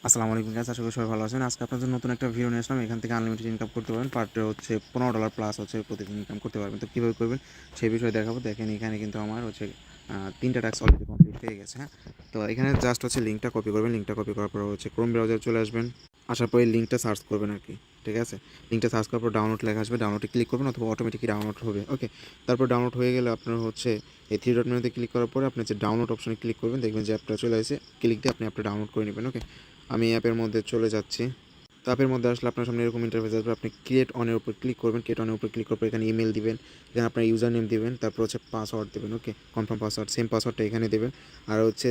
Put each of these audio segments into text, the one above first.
আসসালামু আলাইকুম গাইস, আশা করি সবাই ভালো আছেন। আজকে আপনাদের নতুন একটা ভিডিও নিয়ে আসলাম। এখান থেকে আনলিমিটেড ইনকাম করতে পারবেন। পার ডে হচ্ছে $15 প্লাস হচ্ছে প্রতিদিন ইনকাম করতে পারবেন। তো কীভাবে করবেন সেই বিষয়ে দেখাবো। দেখেন এখানে কিন্তু আমার হচ্ছে 3টা টাস্ক অলরেডি কমপ্লিট হয়ে গেছে। হ্যাঁ, তো এখানে জাস্ট হচ্ছে লিঙ্কটা কপি করবেন। লিঙ্কটা কপি করার পর হচ্ছে ক্রোম ব্রাউজারে চলে আসবেন। আসার পরে লিঙ্কটা সার্চ করবেন আর কি। ঠিক আছে, লিঙ্কটা সার্চ করার পর ডাউনলোড লেখা আসবে, ডাউনলোডে ক্লিক করবেন অথবা অটোমেটিকই ডাউনলোড হবে। ওকে, তারপর ডাউনলোড হয়ে গেলে আপনার হচ্ছে এই থ্রি ডট মেনুতে ক্লিক করার পরে আপনি হচ্ছে ডাউনলোড অপশনে ক্লিক করবেন। দেখবেন যে অ্যাপটা চলে আসে, ক্লিক দিয়ে আপনি অ্যাপটা ডাউনলোড করে নেবেন। ওকে, আমি অ্যাপের মধ্যে চলে যাচ্ছি। তো অ্যাপের মধ্যে আসলে আপনার সামনে এরকম ইন্টারফেস আসবে। আপনি ক্রিয়েট অনের উপর ক্লিক করবেন। ক্রিয়েট অনের উপর ক্লিক করার পর এখানে ইমেল দিবেন, এখানে আপনার ইউজার নেম দিবেন, তারপর হচ্ছে পাসওয়ার্ড দেবেন। ওকে, কনফার্ম পাসওয়ার্ড, সেম পাসওয়ার্ডটা এখানে দেবেন। আর হচ্ছে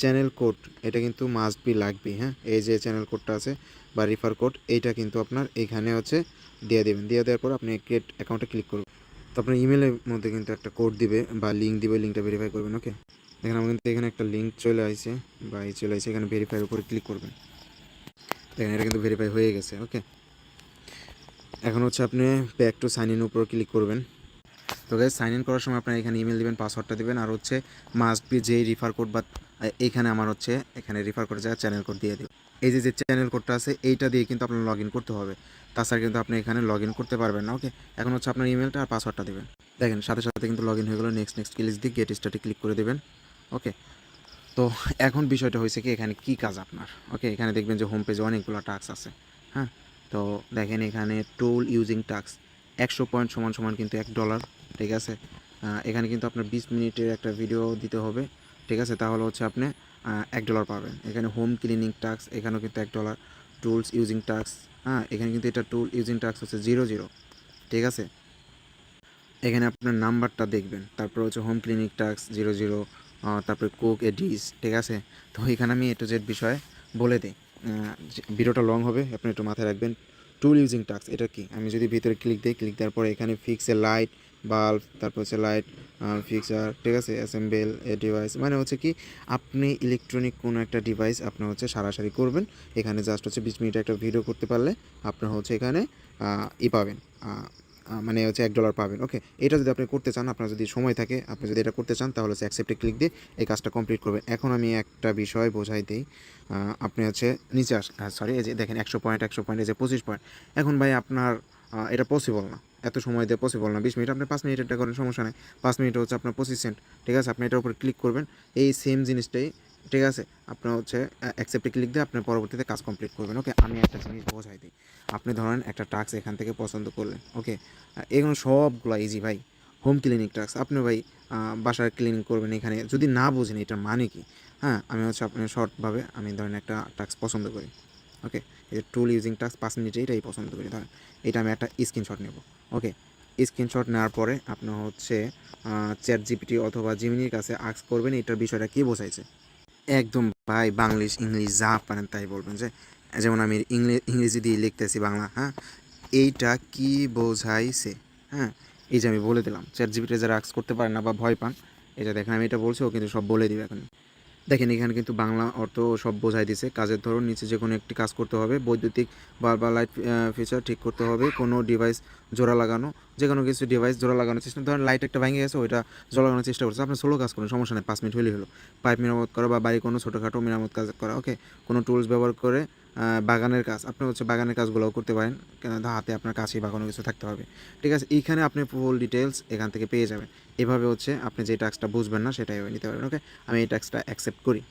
চ্যানেল কোড, এটা কিন্তু মাস্ট বি লাগবে। হ্যাঁ, এই যে চ্যানেল কোডটা আছে বা রিফার কোড, এইটা কিন্তু আপনার এখানে হচ্ছে দিয়ে দেবেন। দিয়ে দেওয়ার পর আপনি ক্রিয়েট অ্যাকাউন্টে ক্লিক করবেন। তো আপনার ইমেলের মধ্যে কিন্তু একটা কোড দিবে বা লিঙ্ক দিবে, লিঙ্কটা ভেরিফাই করবেন। ওকে, দেখেন আমার কিন্তু এখানে একটা লিঙ্ক চলে আসছে বা এই চলে আসছে, এখানে ভেরিফাইয়ের উপরে ক্লিক করবেন। দেখেন এটা কিন্তু ভেরিফাই হয়ে গেছে। ওকে, এখন হচ্ছে আপনি ব্যাক টু সাইন ইন উপর ক্লিক করবেন। তো গাইস, সাইন ইন করার সময় আপনার এখানে ইমেল দিবেন, পাসওয়ার্ডটা দিবেন, আর হচ্ছে মাস্ট বি যেই রিফার কোড বা এইখানে আমার হচ্ছে এখানে রিফার কোডের জায়গায় চ্যানেল কোড দিয়ে দেবেন। এই যে চ্যানেল কোডটা আছে এইটা দিয়ে কিন্তু আপনার লগ ইন করতে হবে, তাছাড়া কিন্তু আপনি এখানে লগ ইন করতে পারবেন না। ওকে, এখন হচ্ছে আপনার ইমেলটা আর পাসওয়ার্ডটা দেবেন। দেখেন সাথে সাথে কিন্তু লগ ইন হয়ে গেলো। নেক্সট নেক্সট ক্লিক দিয়ে গেট স্টার্টে ক্লিক করে দেবেন। ওকে, তো এখন বিষয়টা হয়েছে কি, এখানে কি কাজ আপনার। ওকে, এখানে দেখবেন যে হোম পেজে অনেকগুলো টাস্ক আছে। হ্যাঁ, তো দেখেন এখানে টুল ইউজিং টাস্ক 100 পয়েন্ট সমান সমান কিন্তু $1। ঠিক আছে, এখানে কিন্তু আপনার 20 মিনিটের একটা ভিডিও দিতে হবে। ঠিক আছে, তাহলে হচ্ছে আপনি $1 পাবেন। এখানে হোম ক্লিনিং টাস্ক, এখানেও কিন্তু $1। টুলস ইউজিং টাস্ক, হ্যাঁ এখানে কিন্তু এটা টুল ইউজিং টাস্ক হচ্ছে 00। ঠিক আছে, এখানে আপনার নাম্বারটা দেখবেন, তারপর হচ্ছে হোম ক্লিনিক টাস্ক 00, তারপরে কুক এ ডিশ। ঠিক আছে, তো এখানে আমি এ টু জেড বিষয় বলে দিই। ভিডিওটা লং হবে, আপনি একটু মাথায় রাখবেন। টুল ইউজিং টাস্ক এটা কি, আমি যদি ভিতরে ক্লিক দিই, ক্লিক দেওয়ার পরে এখানে ফিক্স এ লাইট বাল্ব, তারপর হচ্ছে লাইট ফিক্সার। ঠিক আছে, অ্যাসেম্বল এ ডিভাইস, মানে হচ্ছে কি আপনি ইলেকট্রনিক কোনো একটা ডিভাইস আপনার হচ্ছে সারাসারি করবেন। এখানে জাস্ট হচ্ছে 20 মিনিট একটা ভিডিও করতে পারলে আপনার হচ্ছে এখানে পাবেন, মানে হচ্ছে $1 পাবেন। ওকে, এটা যদি আপনি করতে চান, আপনার যদি সময় থাকে, আপনি যদি এটা করতে চান, তাহলে হচ্ছে অ্যাকসেপ্টে ক্লিক দিয়ে এই কাজটা কমপ্লিট করবেন। এখন আমি একটা বিষয় বোঝাই দিই। আপনি হচ্ছে নিচে সরি, এই যে দেখেন 100 পয়েন্ট, 100 পয়েন্ট, এই যে 25 পয়েন্ট। এখন ভাই আপনার এটা পসিবল না, এত সময় দিয়ে পসিবল না। 20 মিনিট, আপনি 5 মিনিট এটা করেন, সমস্যা নেই। 5 মিনিট হচ্ছে আপনার 25 সেন্ট। ঠিক আছে, আপনি এটার উপর ক্লিক করবেন, এই সেম জিনিসটাই। ঠিক আছে, আপনার হচ্ছে অ্যাকসেপ্টে ক্লিক দিয়ে আপনি পরবর্তীতে কাজ কমপ্লিট করবেন। ওকে, আমি একটা জিনিস বোঝাই দিই। আপনি ধরেন একটা টাস্ক এখান থেকে পছন্দ করলেন। ওকে, এগুলো সবগুলো ইজি ভাই। হোম ক্লিনিক টাস্ক, আপনি ভাই বাসায় ক্লিনিং করবেন। এখানে যদি না বুঝেন এটার মানে কি, হ্যাঁ আমি হচ্ছে আপনার শর্টভাবে আমি ধরেন একটা টাস্ক পছন্দ করি। ওকে, এই যে টুল ইউজিং টাস্ক 5 মিনিটে এটাই পছন্দ করি ধরেন, এটা আমি একটা স্ক্রিনশট নেব। ওকে, স্ক্রিনশট নেওয়ার পরে আপনার হচ্ছে চ্যাট জিপিটি অথবা জিমিনির কাছে আস্ক করবেন এটার বিষয়টা কী বোঝাইছে। একদম ভাই, বাংলিশ ইংলিশ যা পারেন তাই বলবেন। যে যেমন আমি ইংরেজি দিয়ে লিখতেছি বাংলা, হ্যাঁ এইটা কি বোঝাইছে। হ্যাঁ, এই যে আমি বলে দিলাম। চ্যাট জিপিটি যারা আস্ক করতে পারেন না বা ভয় পান, এটা দেখেন আমি এটা বলছি, ও কিন্তু সব বলে দিবে এখন। দেখেন এখানে কিন্তু বাংলা অর্থ সব বোঝাই দিছে। কাজের ধরন, নিচে যে কোনো একটি কাজ করতে হবে, বৈদ্যুতিক বাল্ব বা লাইট ফিচার ঠিক করতে হবে, কোনো ডিভাইস জোড়া লাগানো, যে কোনো কিছু ডিভাইস জোড়া লাগানোর চেষ্টা, ধরেন লাইট একটা ভেঙে গেছে, ওইটা জোড়া লাগানোর চেষ্টা করছে। আপনি সোলো কাজ করুন, সমস্যা নেই, 5 মিনিট হলেই হলো। পাইপ মেরামত করা বা বাড়ি কোনো ছোটোখাটো মেরামত কাজ করা। ওকে, কোনো টুলস ব্যবহার করে বাগানের কাজ, আপনি হচ্ছে বাগানের কাজগুলোও করতে পারেন, কেন হাতে আপনার কাছেই বা কোনো কিছু থাকতে হবে। ঠিক আছে, এইখানে আপনি ফুল ডিটেলস এখান থেকে পেয়ে যাবেন। এভাবে হচ্ছে আপনি যে টাস্কটা বুঝবেন না সেটাই নিতে পারবেন। ওকে, আমি এই টাস্কটা অ্যাকসেপ্ট করি।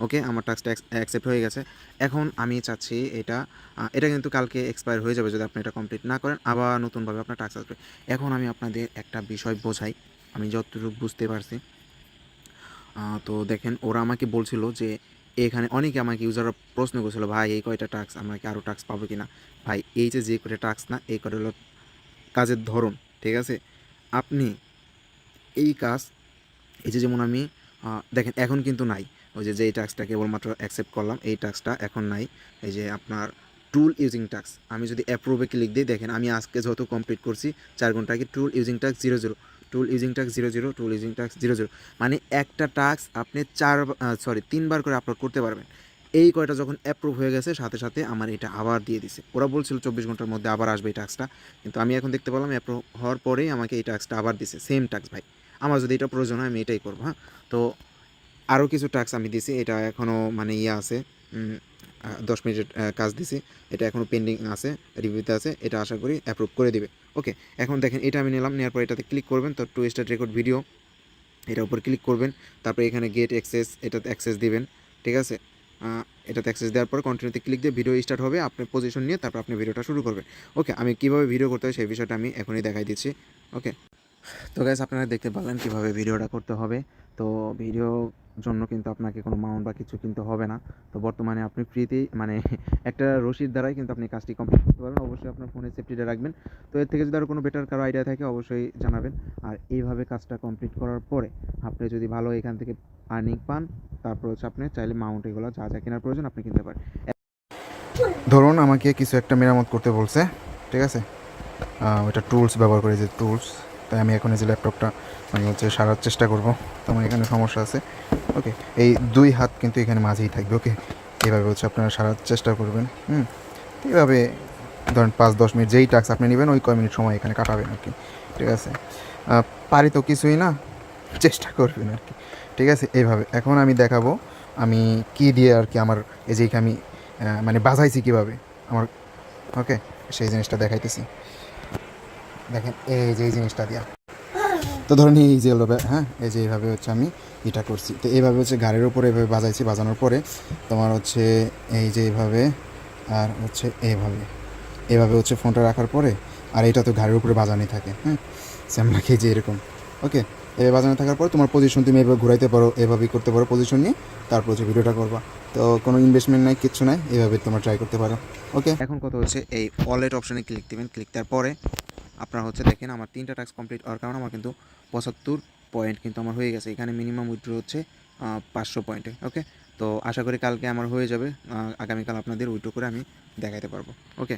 ওকে, আমার টাস্কটা অ্যাকসেপ্ট হয়ে গেছে। এখন আমি চাচ্ছি এটা কিন্তু কালকে এক্সপায়ার হয়ে যাবে যদি আপনি এটা কমপ্লিট না করেন, আবার নতুনভাবে আপনার টাস্ক আসবে। এখন আমি আপনাদের একটা বিষয় বোঝাই, আমি যতটুকু বুঝতে পারছি। তো দেখেন ওরা আমাকে বলছিল যে এখানে অনেকে আমাকে ইউজাররা প্রশ্ন করছিল, ভাই এই কয়টা টাস্ক, আমরা কি আরও টাস্ক পাবো কি না। ভাই এই যে কয়টা টাস্ক না, এই কয়টা হলো কাজের ধরন। ঠিক আছে, আপনি এই কাজ, এই যে যেমন আমি দেখেন এখন কিন্তু নাই। ওই যে যেই টাস্কটা কেবলমাত্র অ্যাকসেপ্ট করলাম, এই টাস্কটা এখন নাই। এই যে আপনার টুল ইউজিং টাস্ক, আমি যদি অ্যাপ্রুভে ক্লিক দিই, দেখেন আমি আজকে যত কমপ্লিট করছি 4 ঘন্টা আগে, টুল ইউজিং টাস্ক 00, টুল ইউজিং টাস্ক 00, টুল ইউজিং টাস্ক 00। মানে একটা টাস্ক আপনি 3বার করে আপলোড করতে পারবেন। এই কয়টা যখন অ্যাপ্রুভ হয়ে গেছে, সাথে সাথে আমার এটা আবার দিয়ে দিছে। ওরা বলছিল 24 ঘন্টার মধ্যে আবার আসবে এই টাস্কটা, কিন্তু আমি এখন দেখতে পেলাম অ্যাপ্রুভ হওয়ার পরেই আমাকে এই টাস্কটা আবার দিছে, সেম টাস্ক ভাই। আমার যদি এটা প্রয়োজন হয় আমি এটাই করবো। হ্যাঁ, তো আরও কিছু টাস্ক আমি দিছি, এটা এখনও মানে ইয়ে আছে, 10 মিনিটের কাজ দিছি, এটা এখনও পেন্ডিং আছে, রিভিউতে আছে, এটা আশা করি অ্যাপ্রুভ করে দিবে। ওকে, এখন দেখেন এটা আমি নিলাম, নেওয়ার পর এটাতে ক্লিক করবেন, তো টু স্টার্ট রেকর্ড ভিডিও এটার উপর ক্লিক করবেন, তারপরে এখানে গেট অ্যাক্সেস, এটাতে অ্যাক্সেস দিবেন, ঠিক আছে। এটাতে অ্যাক্সেস দেওয়ার পর কন্টিনিউতে ক্লিক দিয়ে ভিডিও স্টার্ট হবে, আপনি পজিশন নিয়ে তারপর আপনি ভিডিওটা শুরু করবেন। ওকে, আমি কীভাবে ভিডিও করতে হয় সেই বিষয়টা আমি এখনই দেখাই দিচ্ছি। ওকে, তো গাইস আপনারা দেখতে পারলেন কীভাবে ভিডিওটা করতে হবে। তো ভিডিওর জন্য কিন্তু আপনাকে কোনো মাউন্ট বা কিছু কিনতে হবে না। তো বর্তমানে আপনি ফ্রিতেই মানে একটা রশির দ্বারাই কিন্তু আপনি কাজটি কমপ্লিট করতে পারবেন। অবশ্যই আপনার ফোনে সেফটিটা রাখবেন। তো এর থেকে যদি আরও কোনো বেটার কারো আইডিয়া থাকে অবশ্যই জানাবেন। আর এইভাবে কাজটা কমপ্লিট করার পরে আপনি যদি ভালো এখান থেকে আর্নিং পান, তারপর হচ্ছে আপনি চাইলে মাউন্ট এগুলো যা যা কেনার প্রয়োজন আপনি কিনতে পারেন। ধরুন আমাকে কিছু একটা মেরামত করতে বলছে, ঠিক আছে, ওইটা টুলস ব্যবহার করে, যে টুলস, তাই আমি এখন এই যে ল্যাপটপটা আমি হচ্ছে সারার চেষ্টা করব। তো আমার এখানে সমস্যা আছে। ওকে, এই 2 হাত কিন্তু এখানে মাঝেই থাকবে। ওকে, এইভাবে হচ্ছে আপনারা সারার চেষ্টা করবেন। এইভাবে ধরেন 5-10 মিনিট যেই টাস্ক আপনি নেবেন ওই কয় মিনিট সময় এখানে কাটাবেন আর কি, ঠিক আছে। পারি তো কিছুই না, চেষ্টা করবেন আর কি, ঠিক আছে। এইভাবে এখন আমি দেখাবো আমি কি দিয়ে আর কি আমার এই যে আমি মানে বাজাইছি কীভাবে আমার। ওকে, সেই জিনিসটা দেখাইতেছি, দেখেন এই যে এই জিনিসটা দিয়া। তো ধরুন এই যে হলো, হ্যাঁ, এই যে এইভাবে হচ্ছে আমি এটা করছি। তো এইভাবে হচ্ছে গাড়ির উপরে এভাবে বাজাইছি, বাজানোর পরে তোমার হচ্ছে এই যে এইভাবে, আর হচ্ছে এইভাবে হচ্ছে ফোনটা রাখার পরে, আর এটা তো গাড়ির উপরে বাজানোই থাকে, হ্যাঁ, সেম লাগে যে এরকম। ওকে, এভাবে বাজানো থাকার পর তোমার পজিশন তুমি এভাবে ঘুরাইতে পারো, এভাবেই করতে পারো পজিশন নিয়ে, তারপর হচ্ছে ভিডিওটা করবা। তো কোনো ইনভেস্টমেন্ট নাই, কিচ্ছু নাই, এভাবে তোমরা ট্রাই করতে পারো। ওকে, এখন কথা হচ্ছে এই ওয়ালেট অপশানে ক্লিক দিবেন। ক্লিক দেওয়ার পরে আপনারা হচ্ছে দেখেন আমার 3টা টাস্ক কমপ্লিট হওয়ার কারণে আমার কিন্তু 75 পয়েন্ট কিন্তু আমার হয়ে গেছে। এখানে মিনিমাম উইথড্র হচ্ছে 500 পয়েন্টে। ওকে, তো আশা করি কালকে আমার হয়ে যাবে। আগামীকাল আপনাদের উইথড্র করে আমি দেখাতে পারবো। ওকে,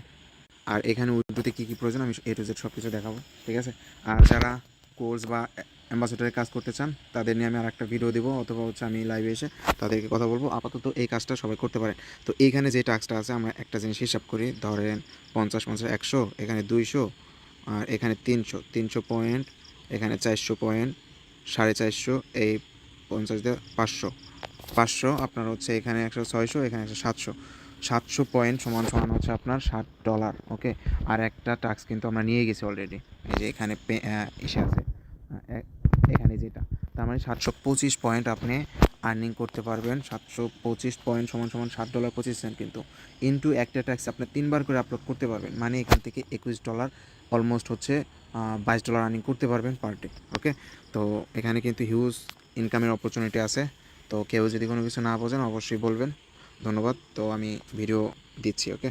আর এখানে উইথড্রোতে কী কী প্রয়োজন আমি A to Z সব কিছু দেখাবো, ঠিক আছে। আর যারা কোর্স বা অ্যাম্বাসেডারের কাজ করতে চান তাদের নিয়ে আমি আর একটা ভিডিও দেবো, অথবা হচ্ছে আমি লাইভে এসে তাদেরকে কথা বলবো। আপাতত এই কাজটা সবাই করতে পারেন। তো এইখানে যে টাস্কটা আছে আমরা একটা জিনিস হিসাব করি, ধরেন 50, 100, এখানে 200, আর এখানে 300 পয়েন্ট, এখানে 400 পয়েন্ট, 450, এই 50 দিয়ে 500 আপনার হচ্ছে এখানে 100, 600, এখানে 100, 700 পয়েন্ট সমান সমান হচ্ছে আপনার $60। ওকে, আর একটা টাস্ক কিন্তু আমরা নিয়ে গেছি অলরেডি, এই যে এখানে এসে আছে, এখানে যেটা, তার মানে 725 পয়েন্ট আপনি আর্নিং করতে পারবেন। 725 পয়েন্ট সমান সমান $7.25 কিন্তু ইনটু একটা ট্যাক্স আপনি 3বার করে আপলোড করতে পারবেন, মানে এখান থেকে $21, অলমোস্ট হচ্ছে $22 আর্নিং করতে পারবেন পার ডে। ওকে, তো এখানে কিন্তু হিউজ ইনকামের অপরচুনিটি আছে। তো কেউ যদি কোনো কিছু না বোঝেন অবশ্যই বলবেন। ধন্যবাদ। তো আমি ভিডিও দিচ্ছি। ওকে।